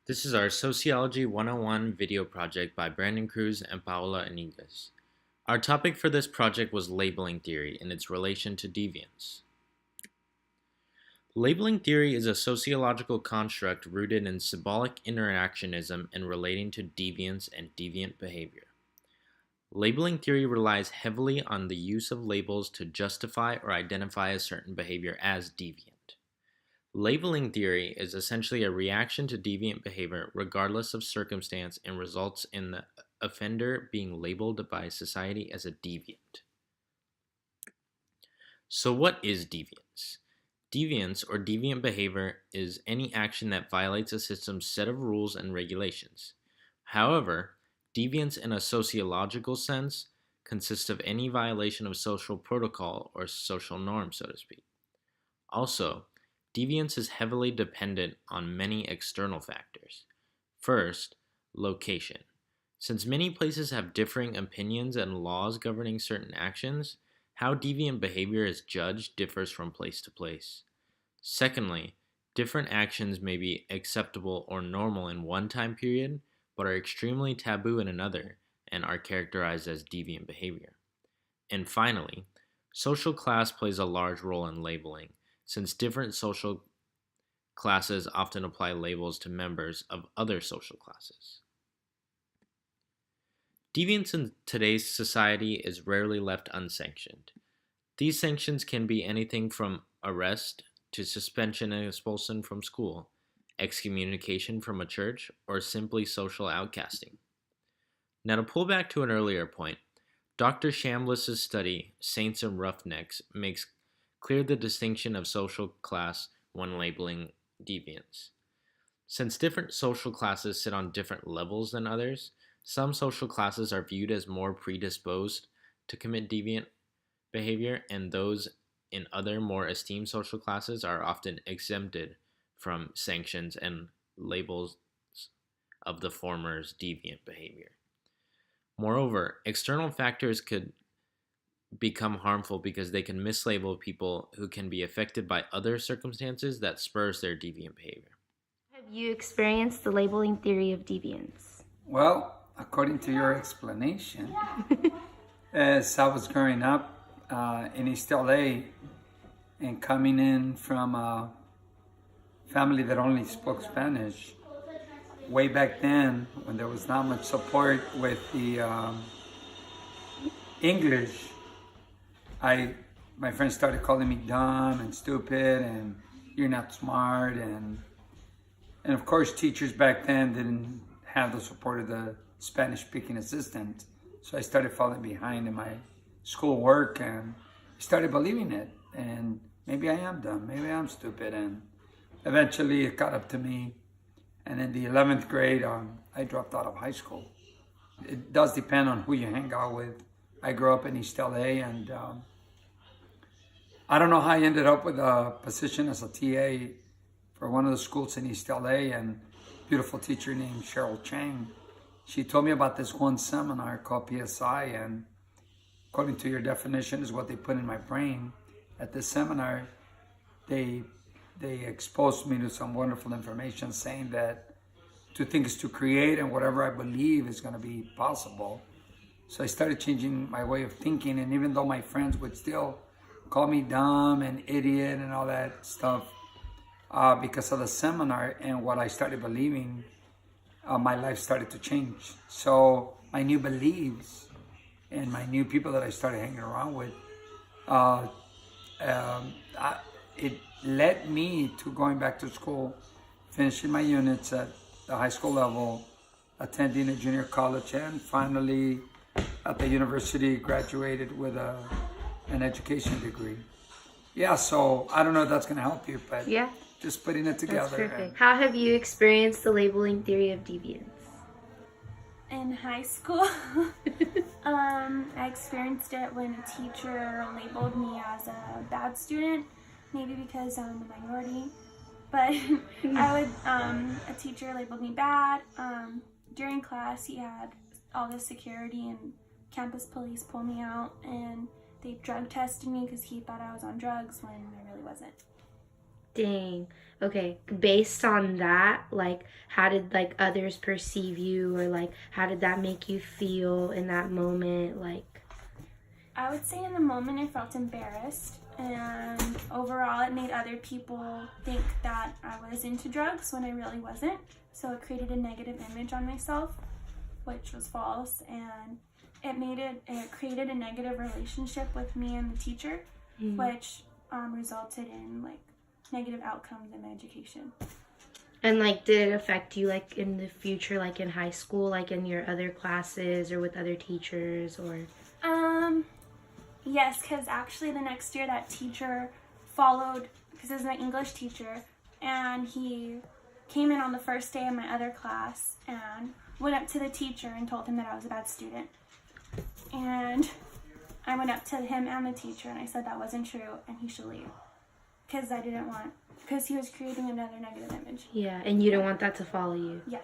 This is our Sociology 101 video project by Brandon Cruz and Paola Inigas. Our topic for this project was labeling theory and its relation to deviance. Labeling theory is a sociological construct rooted in symbolic interactionism and relating to deviance and deviant behavior. Labeling theory relies heavily on the use of labels to justify or identify a certain behavior as deviant. Labeling theory is essentially a reaction to deviant behavior regardless of circumstance and results in the offender being labeled by society as a deviant. So what is deviance? Deviance or deviant behavior is any action that violates a system's set of rules and regulations. However, deviance in a sociological sense consists of any violation of social protocol or social norm, so to speak. Also, deviance is heavily dependent on many external factors. First, location. Since many places have differing opinions and laws governing certain actions, how deviant behavior is judged differs from place to place. Secondly, different actions may be acceptable or normal in one time period, but are extremely taboo in another and are characterized as deviant behavior. And finally, social class plays a large role in labeling, since different social classes often apply labels to members of other social classes. Deviance in today's society is rarely left unsanctioned. These sanctions can be anything from arrest to suspension and expulsion from school, excommunication from a church, or simply social outcasting. Now, to pull back to an earlier point, Dr. Shambliss's study, Saints and Roughnecks, makes clear the distinction of social class when labeling deviance. Since different social classes sit on different levels than others, some social classes are viewed as more predisposed to commit deviant behavior, and those in other more esteemed social classes are often exempted from sanctions and labels of the former's deviant behavior. Moreover, external factors could become harmful because they can mislabel people who can be affected by other circumstances that spurs their deviant behavior. Have you experienced the labeling theory of deviance? Well, according to your explanation, as I was growing up in East LA and coming in from a family that only spoke Spanish, way back then when there was not much support with the English, my friends started calling me dumb and stupid and you're not smart, and of course teachers back then didn't have the support of the Spanish speaking assistant, so I started falling behind in my schoolwork and started believing it, and maybe I am dumb, maybe I'm stupid, and eventually it got up to me, and in the 11th grade I dropped out of high school. It does depend on who you hang out with. I grew up in East LA, and I don't know how I ended up with a position as a TA for one of the schools in East LA, and a beautiful teacher named Cheryl Chang. She told me about this one seminar called PSI, and according to your definition is what they put in my brain. At this seminar, they exposed me to some wonderful information saying that to think is to create, and whatever I believe is going to be possible. So I started changing my way of thinking, and even though my friends would still call me dumb and idiot and all that stuff, because of the seminar and what I started believing, my life started to change. So my new beliefs and my new people that I started hanging around with, it led me to going back to school, finishing my units at the high school level, attending a junior college, and finally at the university graduated with an education degree. Yeah, so I don't know if that's going to help you, but Yeah, just putting it together. that's perfect. How have you experienced the labeling theory of deviance? In high school, I experienced it when a teacher labeled me as a bad student, maybe because I'm a minority, but a teacher labeled me bad. During class, he had all the security and campus police pull me out, and they drug tested me because he thought I was on drugs when I really wasn't. Dang. Okay. Based on that, like, how did like others perceive you, or like, how did that make you feel in that moment? Like, I would say in the moment I felt embarrassed, and overall it made other people think that I was into drugs when I really wasn't. So it created a negative image on myself, which was false, and it created a negative relationship with me and the teacher, which resulted in like negative outcomes in my education. and like, did it affect you like in the future, like in high school, like in your other classes or with other teachers, or? Yes, because actually the next year that teacher followed, because it was my English teacher, and he came in on the first day of my other class and went up to the teacher and told him that I was a bad student. And I went up to him and the teacher and I said that wasn't true and he should leave. Because he was creating another negative image. Yeah, and you don't want that to follow you. Yes.